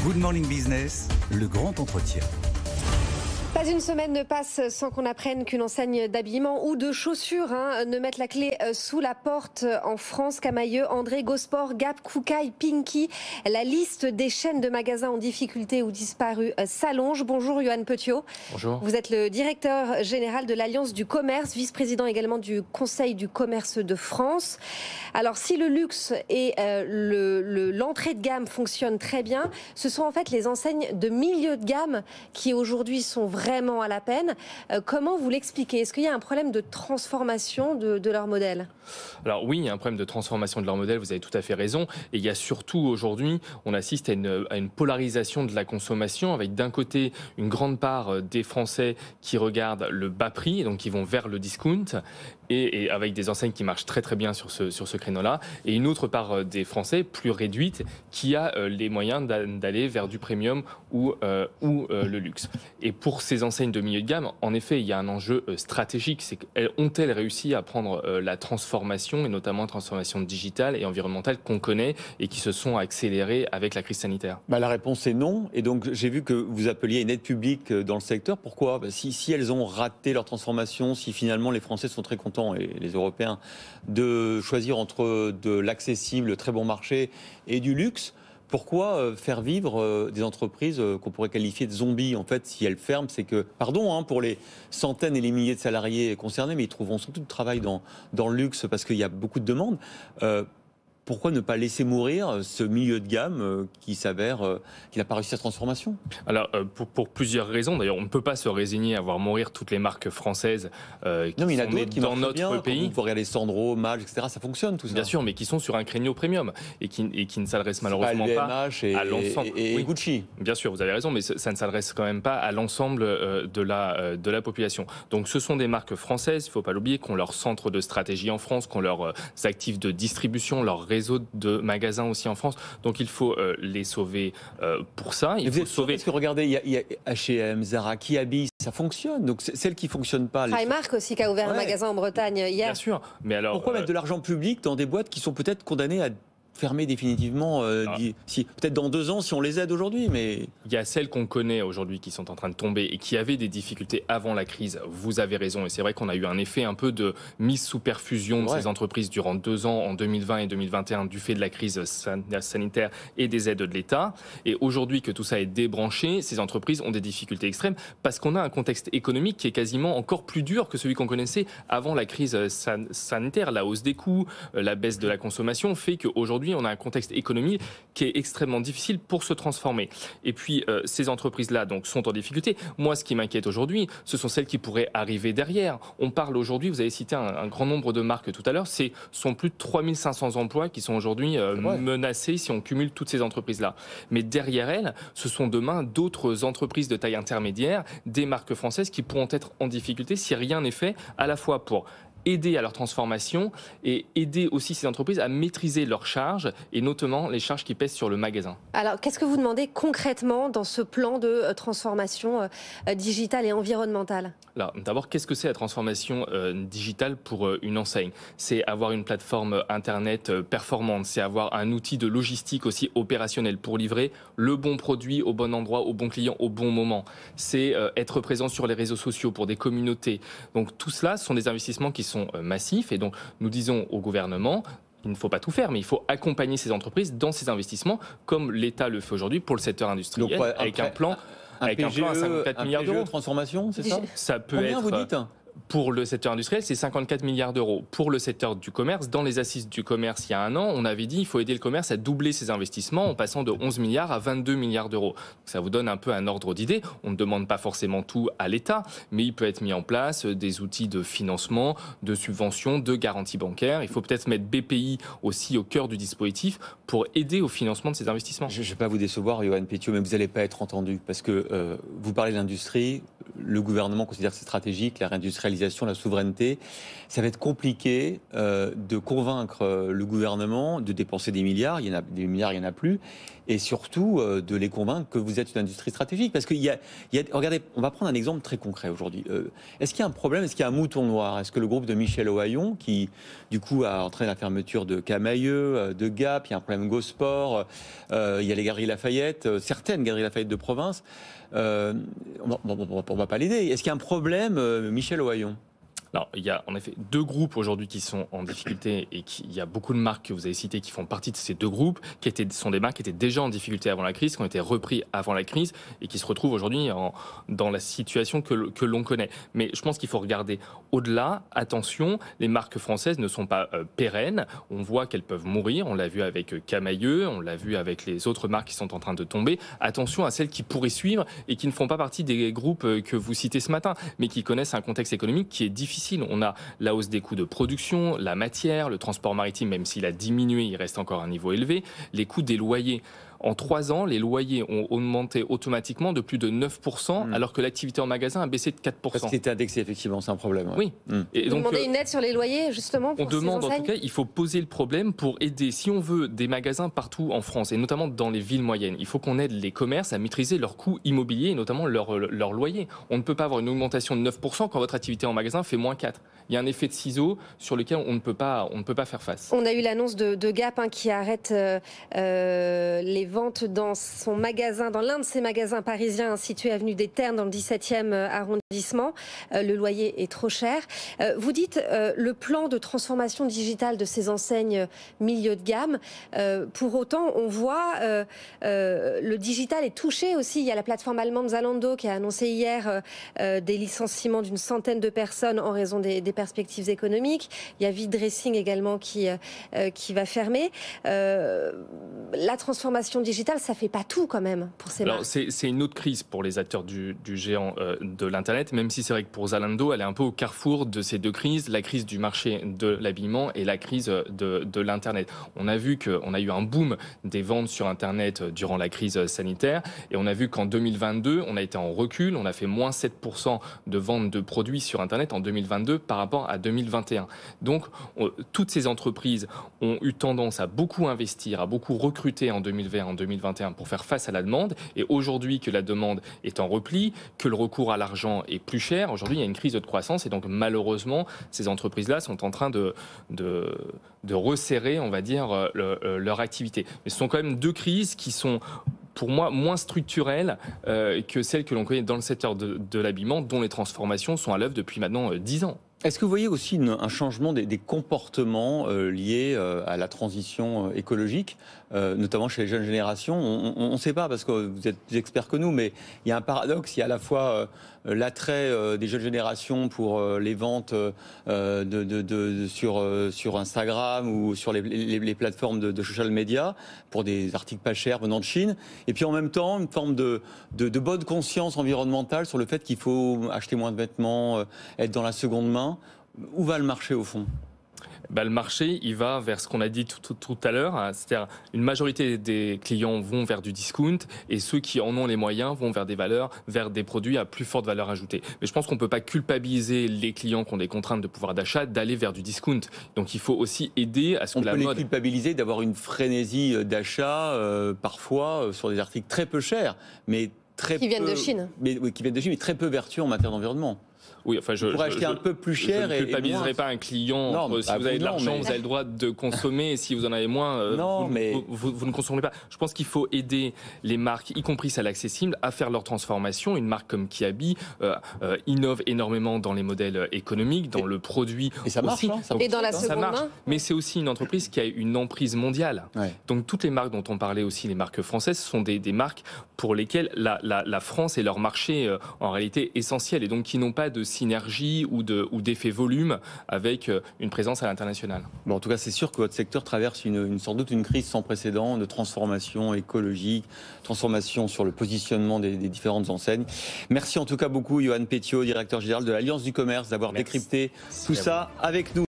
Good Morning Business, le grand entretien. Pas une semaine ne passe sans qu'on apprenne qu'une enseigne d'habillement ou de chaussures ne mette la clé sous la porte en France. Camaïeu, André, Gosport, Gap, Koukaï, Pinky. La liste des chaînes de magasins en difficulté ou disparu s'allonge. Bonjour Yoann Petiot. Bonjour. Vous êtes le directeur général de l'Alliance du commerce, vice-président également du Conseil du commerce de France. Alors si le luxe et l'entrée de gamme fonctionnent très bien, ce sont en fait les enseignes de milieu de gamme qui aujourd'hui sont vraiment à la peine. Comment vous l'expliquez? Est-ce qu'il y a un problème de transformation de leur modèle? Alors oui, il y a un problème de transformation de leur modèle, vous avez tout à fait raison. Et il y a surtout aujourd'hui, on assiste à une polarisation de la consommation avec d'un côté une grande part des Français qui regardent le bas prix, et donc qui vont vers le discount, et avec des enseignes qui marchent très très bien sur ce créneau-là, et une autre part des Français plus réduite qui a les moyens d'aller vers du premium ou le luxe. Et pour ces enseignes de milieu de gamme, en effet, il y a un enjeu stratégique, c'est ont-elles réussi à prendre la transformation, et notamment la transformation digitale et environnementale qu'on connaît et qui se sont accélérées avec la crise sanitaire? La réponse est non. Et donc, j'ai vu que vous appeliez à une aide publique dans le secteur. Pourquoi? Si elles ont raté leur transformation, si finalement les Français sont très contents, et les Européens, de choisir entre de l'accessible, très bon marché et du luxe, pourquoi faire vivre des entreprises qu'on pourrait qualifier de zombies? En fait, si elles ferment, c'est que, pardon pour les centaines et les milliers de salariés concernés, mais ils trouveront surtout du travail dans le luxe parce qu'il y a beaucoup de demandes. Pourquoi ne pas laisser mourir ce milieu de gamme qui s'avère qu'il n'a pas réussi sa transformation? Alors, pour plusieurs raisons. D'ailleurs, on ne peut pas se résigner à voir mourir toutes les marques françaises qui non, mais il y en a sont d'autres nées qui dans marchent notre bien, pays. Vous regardez Sandro, Mage, etc. Ça fonctionne tout ça. Bien sûr, mais qui sont sur un créneau premium et qui ne s'adressent malheureusement pas à l'ensemble. Et Gucci. Bien sûr, vous avez raison, mais ça ne s'adresse quand même pas à l'ensemble de la population. Donc, ce sont des marques françaises. Il ne faut pas l'oublier, qui ont leur centre de stratégie en France, qui ont leurs actifs de distribution, leur réseau de magasins aussi en France, donc il faut les sauver pour ça. Il faut sauver. Parce que regardez, il y a H&M, Zara, qui habille, ça fonctionne. Donc celles qui fonctionnent pas. Primark aussi qui a ouvert un magasin en Bretagne hier. Bien sûr, mais alors pourquoi mettre de l'argent public dans des boîtes qui sont peut-être condamnées à fermer définitivement, peut-être dans 2 ans si on les aide aujourd'hui, mais... Il y a celles qu'on connaît aujourd'hui qui sont en train de tomber et qui avaient des difficultés avant la crise, vous avez raison, et c'est vrai qu'on a eu un effet un peu de mise sous perfusion de ces entreprises durant 2 ans, en 2020 et 2021, du fait de la crise sanitaire et des aides de l'État, et aujourd'hui que tout ça est débranché, ces entreprises ont des difficultés extrêmes parce qu'on a un contexte économique qui est quasiment encore plus dur que celui qu'on connaissait avant la crise sanitaire. La hausse des coûts, la baisse de la consommation fait qu'aujourd'hui on a un contexte économique qui est extrêmement difficile pour se transformer. Et puis, ces entreprises-là donc, sont en difficulté. Moi, ce qui m'inquiète aujourd'hui, ce sont celles qui pourraient arriver derrière. On parle aujourd'hui, vous avez cité un grand nombre de marques tout à l'heure, ce sont plus de 3500 emplois qui sont aujourd'hui menacés si on cumule toutes ces entreprises-là. Mais derrière elles, ce sont demain d'autres entreprises de taille intermédiaire, des marques françaises qui pourront être en difficulté si rien n'est fait, à la fois pour aider à leur transformation et aider aussi ces entreprises à maîtriser leurs charges et notamment les charges qui pèsent sur le magasin. Alors, qu'est-ce que vous demandez concrètement dans ce plan de transformation digitale et environnementale? Alors, d'abord, qu'est-ce que c'est la transformation digitale pour une enseigne? C'est avoir une plateforme Internet performante, c'est avoir un outil de logistique aussi opérationnel pour livrer le bon produit au bon endroit, au bon client, au bon moment. C'est être présent sur les réseaux sociaux pour des communautés. Donc, tout cela sont des investissements qui sont massifs et donc nous disons au gouvernement, il ne faut pas tout faire, mais il faut accompagner ces entreprises dans ces investissements comme l'État le fait aujourd'hui pour le secteur industriel. Donc, avec un plan à 54 milliards d'euros. Transformation, c'est ça? Ça peut Combien être. Vous dites? Pour le secteur industriel, c'est 54 milliards d'euros. Pour le secteur du commerce, dans les assises du commerce, il y a 1 an, on avait dit qu'il faut aider le commerce à doubler ses investissements en passant de 11 milliards à 22 milliards d'euros. Ça vous donne un peu un ordre d'idée. On ne demande pas forcément tout à l'État, mais il peut être mis en place des outils de financement, de subvention, de garantie bancaire. Il faut peut-être mettre BPI aussi au cœur du dispositif pour aider au financement de ces investissements. Je ne vais pas vous décevoir, Yoann Petiot, mais vous n'allez pas être entendu parce que vous parlez de l'industrie, le gouvernement considère que c'est stratégique, la réindustrialisation, la souveraineté. Ça va être compliqué de convaincre le gouvernement de dépenser des milliards. Il y en a plus. et surtout de les convaincre que vous êtes une industrie stratégique. Parce regardez, on va prendre un exemple très concret aujourd'hui. Est-ce qu'il y a un problème? Est-ce qu'il y a un mouton noir? Est-ce que le groupe de Michel Ohaillon, qui du coup a entraîné la fermeture de Camaïeu, de Gap, il y a un problème Go-Sport, il y a les Galeries Lafayette, certaines Galeries Lafayette de province, on va pas l'aider. Est-ce qu'il y a un problème, Michel Ohaillon? Alors, il y a en effet deux groupes aujourd'hui qui sont en difficulté et il y a beaucoup de marques que vous avez citées qui font partie de ces deux groupes, sont des marques qui étaient déjà en difficulté avant la crise, qui ont été repris avant la crise et qui se retrouvent aujourd'hui dans la situation que l'on connaît. Mais je pense qu'il faut regarder au-delà. Attention, les marques françaises ne sont pas pérennes. On voit qu'elles peuvent mourir. On l'a vu avec Camaïeu, on l'a vu avec les autres marques qui sont en train de tomber. Attention à celles qui pourraient suivre et qui ne font pas partie des groupes que vous citez ce matin, mais qui connaissent un contexte économique qui est difficile. On a la hausse des coûts de production, la matière, le transport maritime, même s'il a diminué, il reste encore à un niveau élevé, les coûts des loyers. En 3 ans, les loyers ont augmenté automatiquement de plus de 9%, alors que l'activité en magasin a baissé de 4%. Parce que c'était indexé, effectivement, c'est un problème. Ouais. Oui. Et donc, vous demandez une aide sur les loyers, justement, pour on demande, ces enseignes ? en tout cas, il faut poser le problème pour aider. Si on veut des magasins partout en France, et notamment dans les villes moyennes, il faut qu'on aide les commerces à maîtriser leurs coûts immobiliers, et notamment leur loyer. On ne peut pas avoir une augmentation de 9% quand votre activité en magasin fait moins 4%. Il y a un effet de ciseau sur lequel on ne peut pas faire face. On a eu l'annonce de Gap qui arrête les ventes dans son magasin, dans l'un de ses magasins parisiens situé avenue des Ternes dans le 17e arrondissement. Le loyer est trop cher. Vous dites le plan de transformation digitale de ces enseignes milieu de gamme. Pour autant, on voit le digital est touché aussi. Il y a la plateforme allemande Zalando qui a annoncé hier des licenciements d'une centaine de personnes en raison des perspectives économiques. Il y a Vide-Dressing également qui va fermer. La transformation digitale, ça fait pas tout quand même pour ces marques. C'est une autre crise pour les acteurs du géant de l'Internet, même si c'est vrai que pour Zalando, elle est un peu au carrefour de ces deux crises, la crise du marché de l'habillement et la crise de l'Internet. On a vu qu'on a eu un boom des ventes sur Internet durant la crise sanitaire et on a vu qu'en 2022, on a été en recul, on a fait moins 7% de ventes de produits sur Internet en 2022 par rapport à 2021. Donc, toutes ces entreprises ont eu tendance à beaucoup investir, à beaucoup recruter en 2020, en 2021 pour faire face à la demande. Et aujourd'hui que la demande est en repli, que le recours à l'argent est plus cher, aujourd'hui il y a une crise de croissance et donc malheureusement ces entreprises-là sont en train de resserrer, on va dire, leur activité. Mais ce sont quand même deux crises qui sont pour moi moins structurelles que celles que l'on connaît dans le secteur de l'habillement, dont les transformations sont à l'œuvre depuis maintenant 10 ans. Est-ce que vous voyez aussi un changement des comportements liés à la transition écologique, notamment chez les jeunes générations? On ne sait pas, parce que vous êtes plus experts que nous, mais il y a un paradoxe. Il y a à la fois l'attrait des jeunes générations pour les ventes sur Instagram ou sur les plateformes de social media, pour des articles pas chers venant de Chine, et puis en même temps une forme de bonne conscience environnementale sur le fait qu'il faut acheter moins de vêtements, être dans la seconde main. Où va le marché au fond ? Le marché, il va vers ce qu'on a dit tout à l'heure, hein, c'est-à-dire une majorité des clients vont vers du discount et ceux qui en ont les moyens vont vers des produits à plus forte valeur ajoutée. Mais je pense qu'on ne peut pas culpabiliser les clients qui ont des contraintes de pouvoir d'achat d'aller vers du discount. Donc il faut aussi aider à ce que la mode... On peut les culpabiliser d'avoir une frénésie d'achat parfois sur des articles très peu chers, mais qui viennent de Chine. Qui viennent de Chine, mais très peu vertueux en matière d'environnement. Oui, enfin, je acheter un peu plus cher. Je ne culpabiliserai pas un client. Si vous avez de l'argent, vous avez le droit de consommer. Et si vous en avez moins, vous ne consommez pas. Je pense qu'il faut aider les marques, y compris celles accessibles, à faire leur transformation. Une marque comme Kiabi innove énormément dans les modèles économiques, dans le produit. Et ça marche. Et dans la seconde main. Mais c'est aussi une entreprise qui a une emprise mondiale. Ouais. Donc toutes les marques dont on parlait aussi, les marques françaises, sont des marques pour lesquelles la France est leur marché en réalité essentiel et donc qui n'ont pas de synergie ou d'effet volume avec une présence à l'international. Bon, en tout cas, c'est sûr que votre secteur traverse sans doute une crise sans précédent de transformation écologique, transformation sur le positionnement des différentes enseignes. Merci en tout cas beaucoup, Yoann Pétiot, directeur général de l'Alliance du commerce, d'avoir décrypté tout ça avec nous.